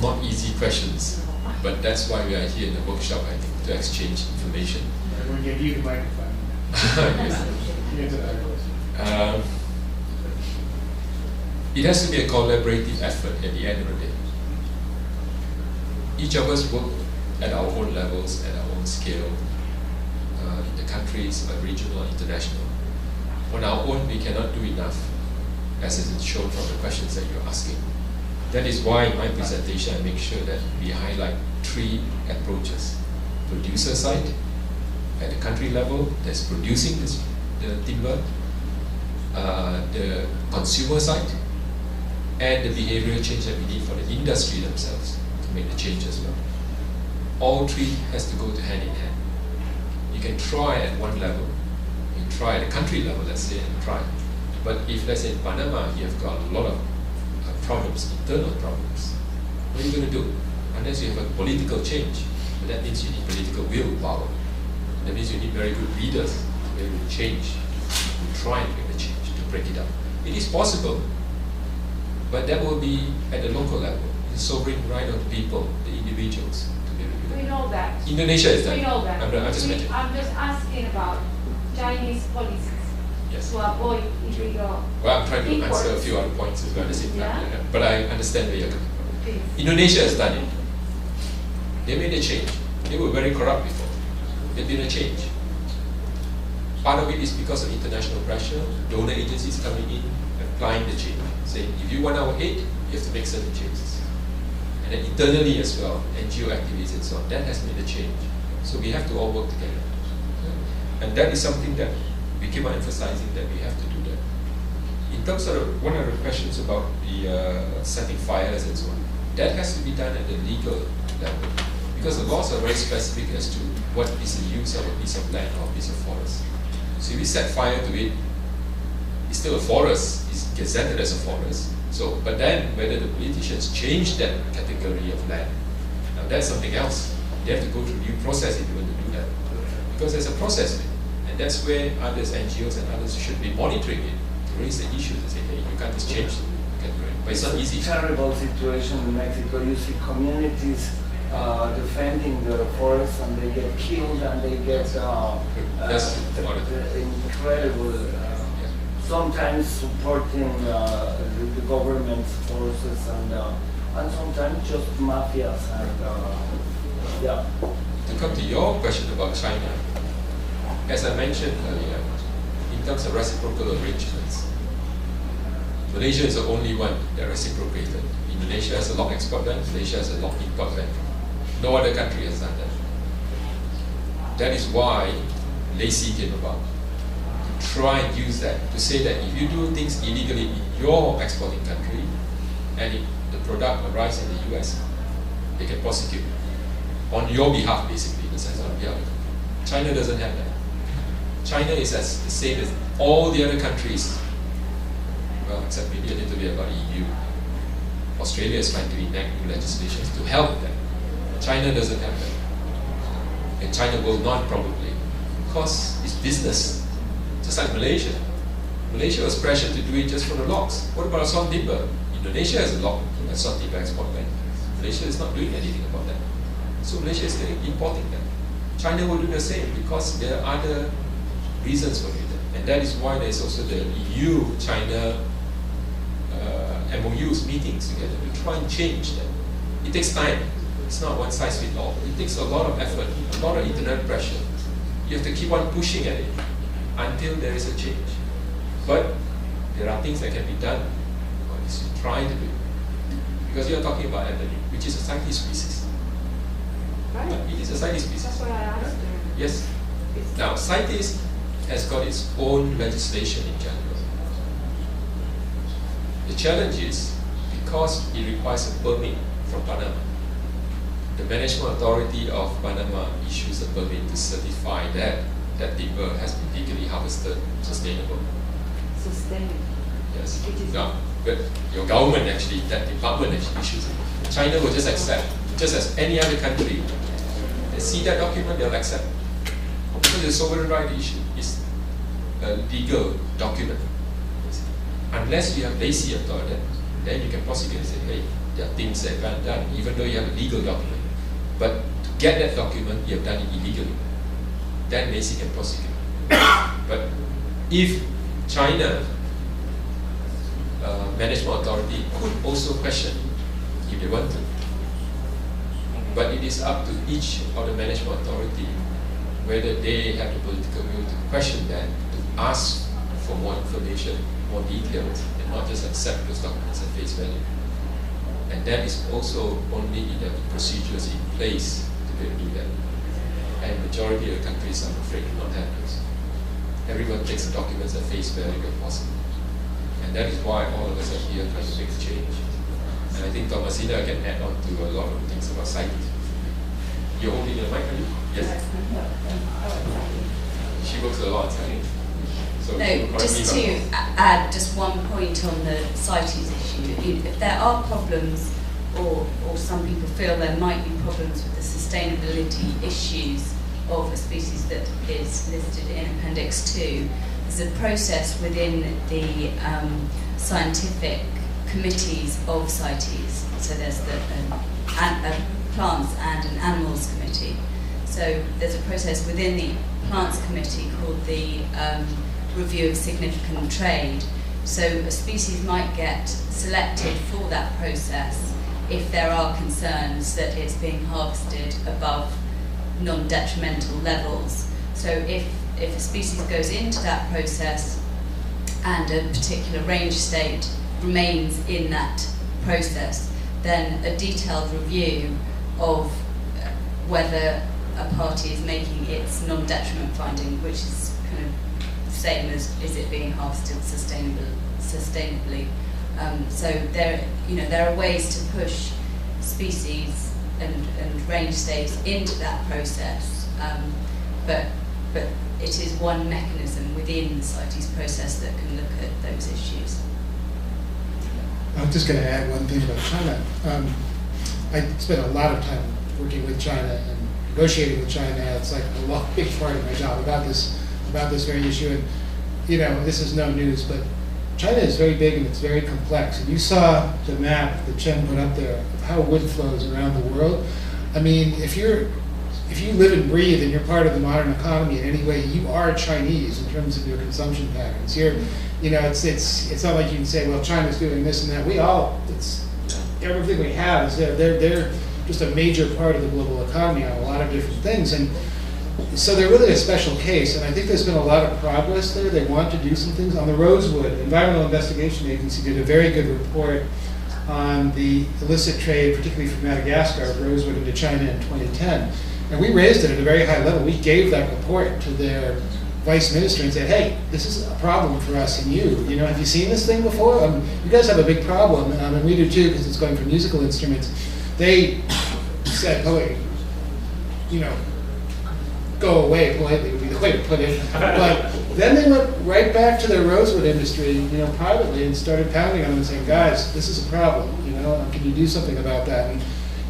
Not easy questions, but that's why we are here in the workshop, I think, to exchange information. I will give you the microphone. It has to be a collaborative effort at the end of the day. Each of us work at our own levels, at our own scale, in the countries, regional, international. On our own, we cannot do enough, as is shown from the questions that you're asking. That is why in my presentation, I make sure that we highlight 3 approaches. Producer side, at the country level, that's producing the timber, the consumer side, and the behavioral change that we need for the industry themselves to make the change as well. All 3 has to go hand in hand. You can try at one level, you can try at the country level, let's say, and try. But if, let's say, in Panama, you have got a lot of problems, internal problems, what are you going to do? Unless you have a political change, but that means you need political willpower. That means you need very good leaders to be able to change, to try and make the change, to break it up. It is possible, but that will be at the local level. It's sovereign right of the people, the individuals, to be able to do that. We know that. Indonesia is that. We know that. I'm just asking about Chinese policies. Yes. To avoid illegal. Well, I'm trying to imports. answer a few other points as well at the same time. Yeah. But I understand where you're coming from. Please. Indonesia has done it. They made a change. They were very corrupt before. There's been a change. Part of it is because of international pressure, donor agencies coming in, applying the change, saying if you want our aid, you have to make certain changes. And then internally as well, NGO activities and so on, that has made a change. So we have to all work together. And that is something that we keep on emphasizing, that we have to do that. In terms of one of the questions about the setting fires and so on, that has to be done at the legal level, because the laws are very specific as to what is the use of a piece of land or a piece of forest. So if we set fire to it, it's still a forest, it's gazetted as a forest. So, but then whether the politicians change that category of land, now that's something else. They have to go through due process if you want to do that, because there's a process with it. And that's where others, NGOs and others, should be monitoring it to raise the issues and say, hey, you can't just change it. But it's not easy. It's a terrible situation in Mexico. You see communities defending the forests, and they get killed, and they get incredible. Sometimes supporting the government's forces, and sometimes just mafias. And yeah. To come to your question about China, as I mentioned earlier, in terms of reciprocal arrangements, Malaysia is the only one that reciprocated. Indonesia has a log export ban, Malaysia has a log import ban. No other country has done that. That is why LACI came about. To try and use that, to say that if you do things illegally in your exporting country, and if the product arrives in the US, they can prosecute on your behalf, basically, in the sense of behalf. China doesn't have that. China is as the same as all the other countries, well, except maybe a little bit about EU. Australia is trying to enact new legislation to help them. China doesn't have that. And China will not probably, because it's business. Just like Malaysia. Malaysia was pressured to do it just for the logs. What about assault timber? Indonesia has a log assault timber export ban. Malaysia is not doing anything about that. So Malaysia is still importing them. China will do the same because there are other reasons for it. And that is why there's also the EU-China MOUs, meetings together to try and change that. It takes time. It's not one size fits all. It takes a lot of effort, a lot of internet pressure. You have to keep on pushing at it until there is a change. But there are things that can be done, or at least try to do it. Because you are talking about elderly, which is a sighted species. Right. It is a sighted species. That's what I asked. Yes. Now, CITES has got its own legislation in general. The challenge is, because it requires a permit from Panama, the management authority of Panama issues a permit to certify that that timber has been legally harvested, sustainable. Sustainable. Yes. It is. No, but your government actually, that department actually issues it. China will just accept, just as any other country. They see that document, they'll accept. Because the sovereign right issue is a legal document. Unless you have LACI authority, then you can prosecute and say, hey, there are things that you haven't done, even though you have a legal document. But to get that document, you have done it illegally. Then Macy can prosecute. But if China management authority could also question if they want to. But it is up to each of the management authority whether they have the political will to question that, to ask for more information, more details, and not just accept those documents at face value. And that is also only in the procedures in place to be able to do that. And majority of the countries, I'm afraid, do not have those. Everyone takes the documents at face value if possible. And that is why all of us are here trying to make a change. And I think Thomasina can add on to a lot of things about CITES. You're holding your mic, are you? Yes. She works a lot, I think. So no, just to add just one point on the CITES issue. If there are problems, or some people feel there might be problems with the sustainability issues of a species that is listed in Appendix 2, there's a process within the scientific committees of CITES. So there's the plants and an animals committee. So there's a process within the plants committee called the review of significant trade. So a species might get selected for that process if there are concerns that it's being harvested above non-detrimental levels. So if a species goes into that process and a particular range state remains in that process, then a detailed review of whether a party is making its non-detriment finding, which is kind of the same as is it being harvested sustainably. So there are ways to push species and range states into that process, but it is one mechanism within the CITES process that can look at those issues. I'm just going to add one thing about China. I spent a lot of time working with China and negotiating with China. It's like a big part of my job about this very issue. And this is no news, but China is very big and it's very complex. And you saw the map that Chen put up there of how wood flows around the world. I mean, if you live and breathe and you're part of the modern economy in any way, you are Chinese in terms of your consumption patterns. It's not like you can say, well, China's doing this and that. Everything we have is there. They're just a major part of the global economy on a lot of different things. And so they're really a special case, and I think there's been a lot of progress there. They want to do some things. On the Rosewood, Environmental Investigation Agency did a very good report on the illicit trade, particularly from Madagascar, of rosewood into China in 2010. And we raised it at a very high level. We gave that report to their vice minister and said, hey, this is a problem for us and you. Have you seen this thing before? You guys have a big problem, and we do too, because it's going for musical instruments. They said, go away politely would be the way to put it. But then they went right back to their rosewood industry, privately, and started pounding on them and saying, guys, this is a problem, can you do something about that? And,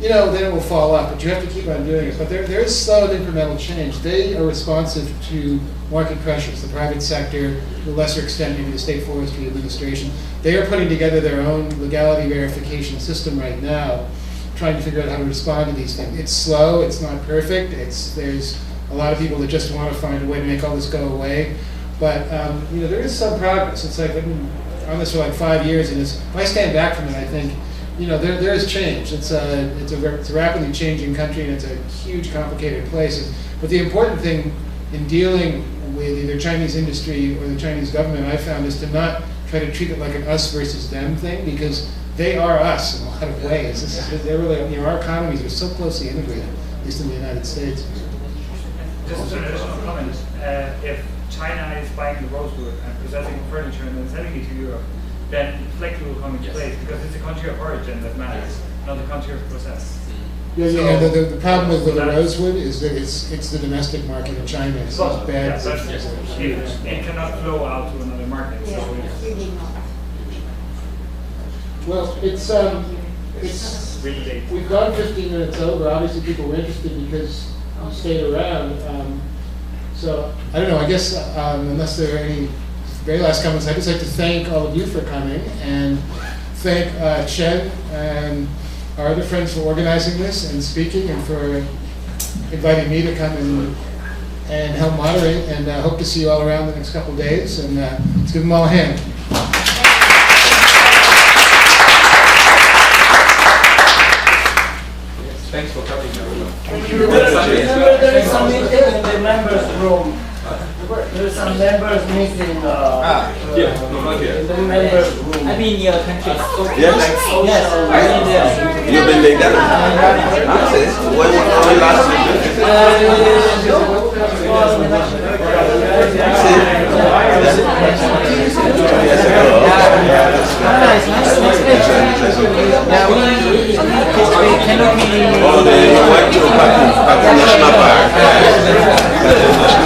then it will fall off, but you have to keep on doing it. But there is slow and incremental change. They are responsive to market pressures, the private sector, to a lesser extent, maybe the State Forestry Administration. They are putting together their own legality verification system right now, trying to figure out how to respond to these things. It's slow, it's not perfect, there's a lot of people that just want to find a way to make all this go away. But there is some progress. It's like I've been on this for like 5 years, and if I stand back from it, I think there is change. It's a rapidly changing country, and it's a huge, complicated place. But the important thing in dealing with either Chinese industry or the Chinese government, I found, is to not try to treat it like an us versus them thing, because they are us in a lot of ways. They're really, our economies are so closely integrated, at least in the United States. Just an additional comment. If China is buying the rosewood and processing furniture and then selling it to Europe, then FLECT will come into place, because it's a country of origin that matters, not a country of process. The problem with the rosewood is that it's the domestic market in China. It's bad. It cannot flow out to another market. Well, it's really late. We've gone 15 minutes over. Obviously, people were interested because you stayed around. So I don't know. I guess unless there are any very last comments, I'd just like to thank all of you for coming and thank Chen and our other friends for organizing this and speaking, and for inviting me to come and help moderate, and hope to see you all around the next couple of days, and let's give them all a hand. Thanks for coming, everyone. Remember, there is a meeting in the members' room. There is a members' meeting no, not here. in the members' room. I've been in your country. Yes. Yes, I've been there. You've been legal? That's it. When last Can we Oh, they went to National Park.